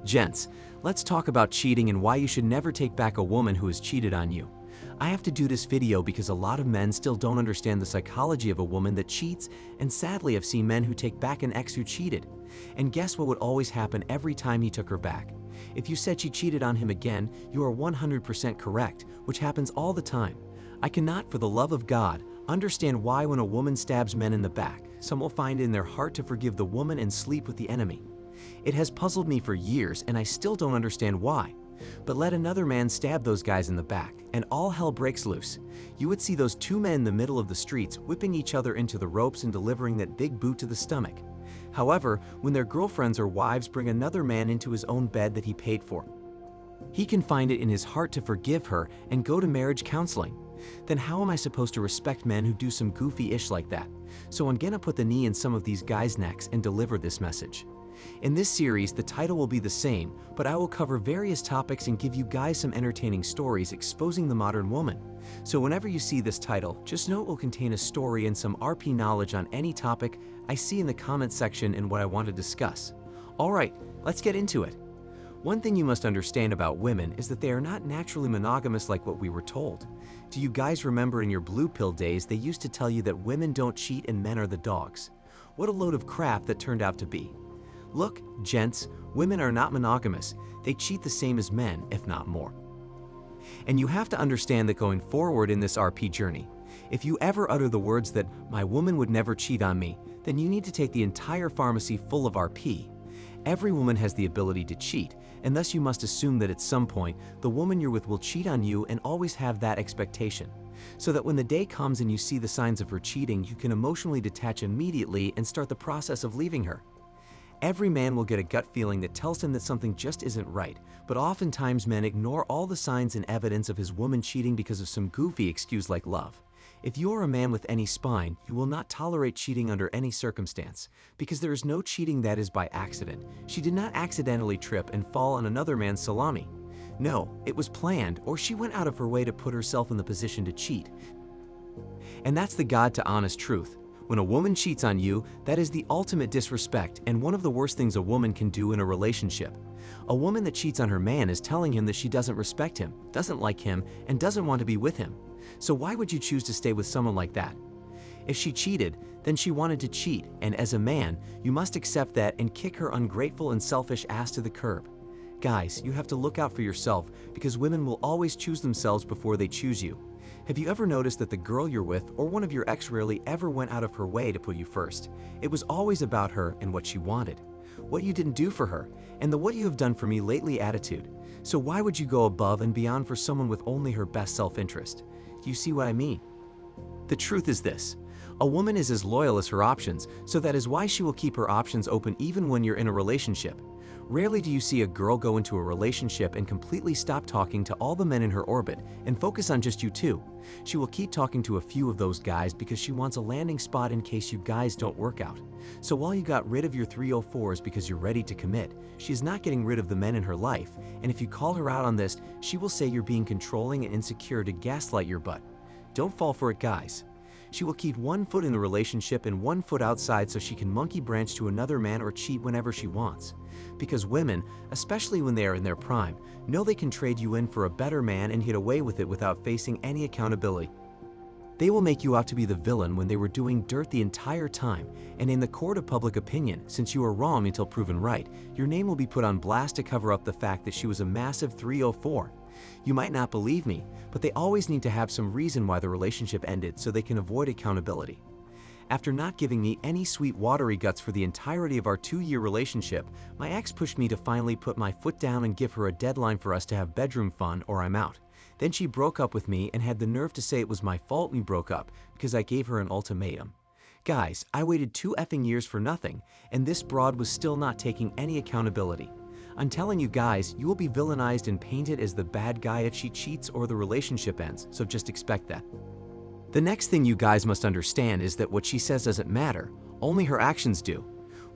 Gents, let's talk about cheating and why you should never take back a woman who has cheated on you. I have to do this video because a lot of men still don't understand the psychology of a woman that cheats, and sadly I've seen men who take back an ex who cheated. And guess what would always happen every time he took her back? If you said she cheated on him again, you are 100% correct, which happens all the time. I cannot, for the love of God, understand why when a woman stabs men in the back, some will find it in their heart to forgive the woman and sleep with the enemy. It has puzzled me for years and I still don't understand why. But let another man stab those guys in the back, and all hell breaks loose. You would see those two men in the middle of the streets whipping each other into the ropes and delivering that big boot to the stomach. However, when their girlfriends or wives bring another man into his own bed that he paid for, he can find it in his heart to forgive her and go to marriage counseling. Then how am I supposed to respect men who do some goofy-ish like that? So I'm gonna put the knee in some of these guys' necks and deliver this message. In this series, the title will be the same, but I will cover various topics and give you guys some entertaining stories exposing the modern woman. So whenever you see this title, just know it will contain a story and some RP knowledge on any topic I see in the comment section and what I want to discuss. Alright, let's get into it. One thing you must understand about women is that they are not naturally monogamous like what we were told. Do you guys remember in your blue pill days they used to tell you that women don't cheat and men are the dogs? What a load of crap that turned out to be. Look, gents, women are not monogamous. They cheat the same as men, if not more. And you have to understand that going forward in this RP journey, if you ever utter the words that my woman would never cheat on me, then you need to take the entire pharmacy full of RP. Every woman has the ability to cheat, and thus you must assume that at some point, the woman you're with will cheat on you and always have that expectation. So that when the day comes and you see the signs of her cheating, you can emotionally detach immediately and start the process of leaving her. Every man will get a gut feeling that tells him that something just isn't right, but oftentimes men ignore all the signs and evidence of his woman cheating because of some goofy excuse like love. If you're a man with any spine, you will not tolerate cheating under any circumstance, because there is no cheating that is by accident. She did not accidentally trip and fall on another man's salami. No, it was planned, or she went out of her way to put herself in the position to cheat. And that's the God to honest truth. When a woman cheats on you, that is the ultimate disrespect and one of the worst things a woman can do in a relationship. A woman that cheats on her man is telling him that she doesn't respect him, doesn't like him, and doesn't want to be with him. So why would you choose to stay with someone like that? If she cheated, then she wanted to cheat, and as a man, you must accept that and kick her ungrateful and selfish ass to the curb. Guys, you have to look out for yourself because women will always choose themselves before they choose you. Have you ever noticed that the girl you're with or one of your ex rarely ever went out of her way to put you first? It was always about her and what she wanted, what you didn't do for her, and the what you have done for me lately attitude. So why would you go above and beyond for someone with only her best self-interest? Do you see what I mean? The truth is this. A woman is as loyal as her options, so that is why she will keep her options open even when you're in a relationship. Rarely do you see a girl go into a relationship and completely stop talking to all the men in her orbit and focus on just you two. She will keep talking to a few of those guys because she wants a landing spot in case you guys don't work out. So while you got rid of your 304s because you're ready to commit, she's not getting rid of the men in her life, and if you call her out on this, she will say you're being controlling and insecure to gaslight your butt. Don't fall for it, guys. She will keep one foot in the relationship and one foot outside so she can monkey branch to another man or cheat whenever she wants. Because women, especially when they are in their prime, know they can trade you in for a better man and get away with it without facing any accountability. They will make you out to be the villain when they were doing dirt the entire time, and in the court of public opinion, since you are wrong until proven right, your name will be put on blast to cover up the fact that she was a massive 304. You might not believe me, but they always need to have some reason why the relationship ended so they can avoid accountability. After not giving me any sweet watery guts for the entirety of our 2-year relationship, my ex pushed me to finally put my foot down and give her a deadline for us to have bedroom fun or I'm out. Then she broke up with me and had the nerve to say it was my fault we broke up because I gave her an ultimatum. Guys, I waited 2 effing years for nothing, and this broad was still not taking any accountability. I'm telling you guys, you will be villainized and painted as the bad guy if she cheats or the relationship ends, so just expect that. The next thing you guys must understand is that what she says doesn't matter, only her actions do.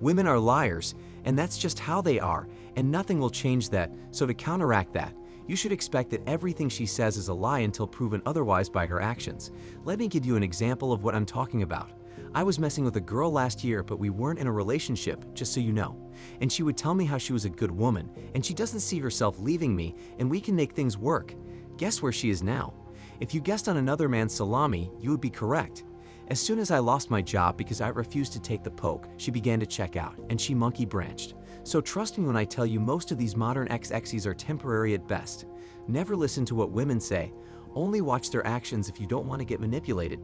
Women are liars, and that's just how they are, and nothing will change that, so to counteract that, you should expect that everything she says is a lie until proven otherwise by her actions. Let me give you an example of what I'm talking about. I was messing with a girl last year, but we weren't in a relationship, just so you know. And she would tell me how she was a good woman, and she doesn't see herself leaving me, and we can make things work. Guess where she is now? If you guessed on another man's salami, you would be correct. As soon as I lost my job because I refused to take the poke, she began to check out, and she monkey branched. So trust me when I tell you most of these modern XXs are temporary at best. Never listen to what women say. Only watch their actions if you don't want to get manipulated.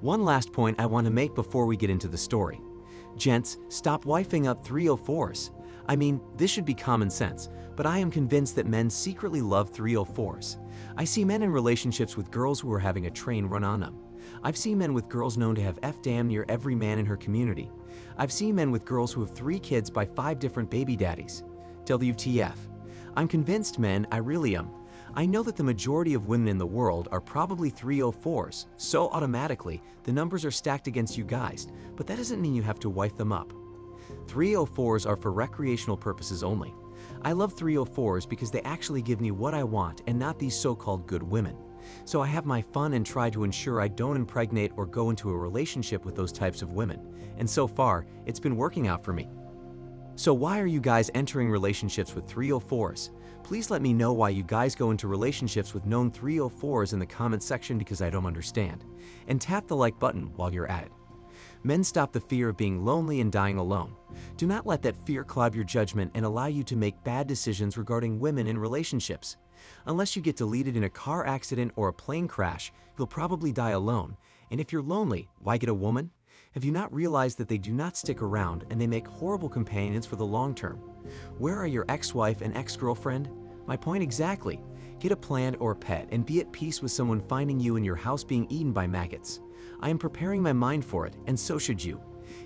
One last point I want to make before we get into the story. Gents, stop wifing up 304s. I mean, this should be common sense, but I am convinced that men secretly love 304s. I see men in relationships with girls who are having a train run on them. I've seen men with girls known to have F damn near every man in her community. I've seen men with girls who have 3 kids by 5 different baby daddies. WTF. I'm convinced, men, I really am. I know that the majority of women in the world are probably 304s, so automatically, the numbers are stacked against you guys, but that doesn't mean you have to wife them up. 304s are for recreational purposes only. I love 304s because they actually give me what I want and not these so-called good women. So I have my fun and try to ensure I don't impregnate or go into a relationship with those types of women, and so far, it's been working out for me. So why are you guys entering relationships with 304s? Please let me know why you guys go into relationships with known 304s in the comment section because I don't understand. And tap the like button while you're at it. Men, stop the fear of being lonely and dying alone. Do not let that fear cloud your judgment and allow you to make bad decisions regarding women in relationships. Unless you get deleted in a car accident or a plane crash, you'll probably die alone. And if you're lonely, why get a woman? Have you not realized that they do not stick around and they make horrible companions for the long term? Where are your ex-wife and ex-girlfriend? My point exactly. Get a plant or a pet and be at peace with someone finding you in your house being eaten by maggots. I am preparing my mind for it, and so should you.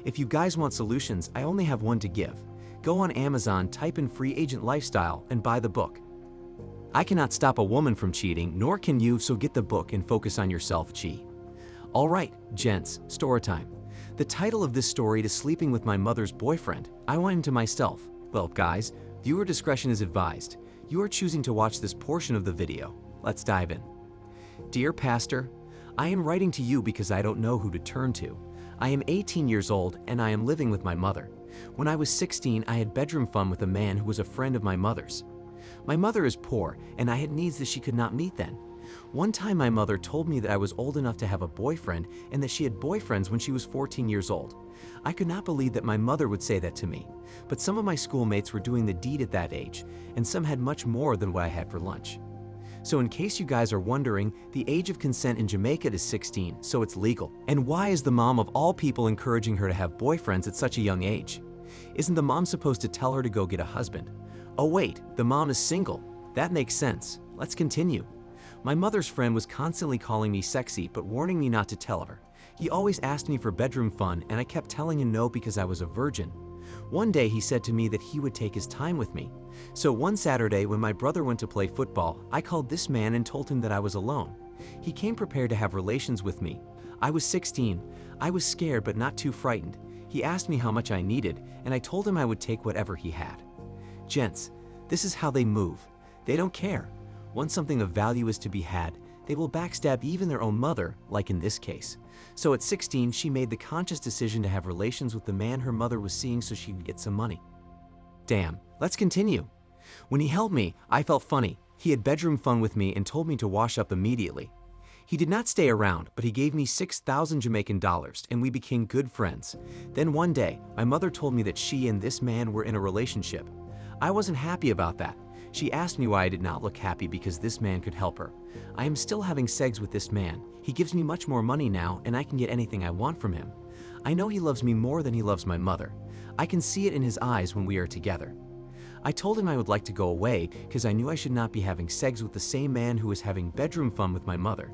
If you guys want solutions, I only have one to give. Go on Amazon, type in free agent lifestyle, and buy the book. I cannot stop a woman from cheating, nor can you, so get the book and focus on yourself, G. Alright, gents, story time. The title of this story is Sleeping with My Mother's Boyfriend. I went into myself. Well, guys, viewer discretion is advised. You are choosing to watch this portion of the video. Let's dive in. Dear Pastor, I am writing to you because I don't know who to turn to. I am 18 years old and I am living with my mother. When I was 16, I had bedroom fun with a man who was a friend of my mother's. My mother is poor and I had needs that she could not meet then. One time my mother told me that I was old enough to have a boyfriend and that she had boyfriends when she was 14 years old. I could not believe that my mother would say that to me, but some of my schoolmates were doing the deed at that age, and some had much more than what I had for lunch. So in case you guys are wondering, the age of consent in Jamaica is 16, so it's legal. And why is the mom of all people encouraging her to have boyfriends at such a young age? Isn't the mom supposed to tell her to go get a husband? Oh wait, the mom is single. That makes sense. Let's continue. My mother's friend was constantly calling me sexy but warning me not to tell her. He always asked me for bedroom fun and I kept telling him no because I was a virgin. One day he said to me that he would take his time with me. So one Saturday when my brother went to play football, I called this man and told him that I was alone. He came prepared to have relations with me. I was 16. I was scared but not too frightened. He asked me how much I needed and I told him I would take whatever he had. Gents, this is how they move. They don't care. Once something of value is to be had, they will backstab even their own mother, like in this case. So at 16, she made the conscious decision to have relations with the man her mother was seeing so she could get some money. Damn, let's continue. When he held me, I felt funny. He had bedroom fun with me and told me to wash up immediately. He did not stay around, but he gave me 6,000 Jamaican dollars and we became good friends. Then one day, my mother told me that she and this man were in a relationship. I wasn't happy about that. She asked me why I did not look happy because this man could help her. I am still having sex with this man. He gives me much more money now and I can get anything I want from him. I know he loves me more than he loves my mother. I can see it in his eyes when we are together. I told him I would like to go away because I knew I should not be having sex with the same man who was having bedroom fun with my mother.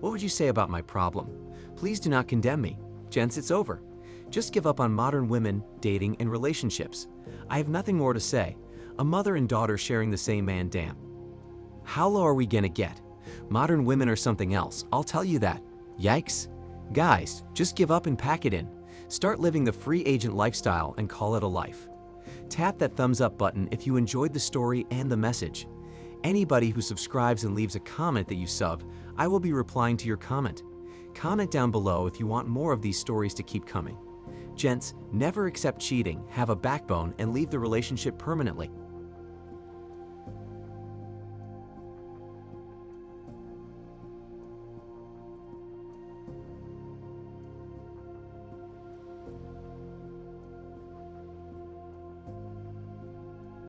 What would you say about my problem? Please do not condemn me. Gents, it's over. Just give up on modern women, dating, and relationships. I have nothing more to say. A mother and daughter sharing the same man, damn. How low are we gonna get? Modern women are something else, I'll tell you that. Yikes. Guys, just give up and pack it in. Start living the free agent lifestyle and call it a life. Tap that thumbs up button if you enjoyed the story and the message. Anybody who subscribes and leaves a comment that you sub, I will be replying to your comment. Comment down below if you want more of these stories to keep coming. Gents, never accept cheating, have a backbone, and leave the relationship permanently.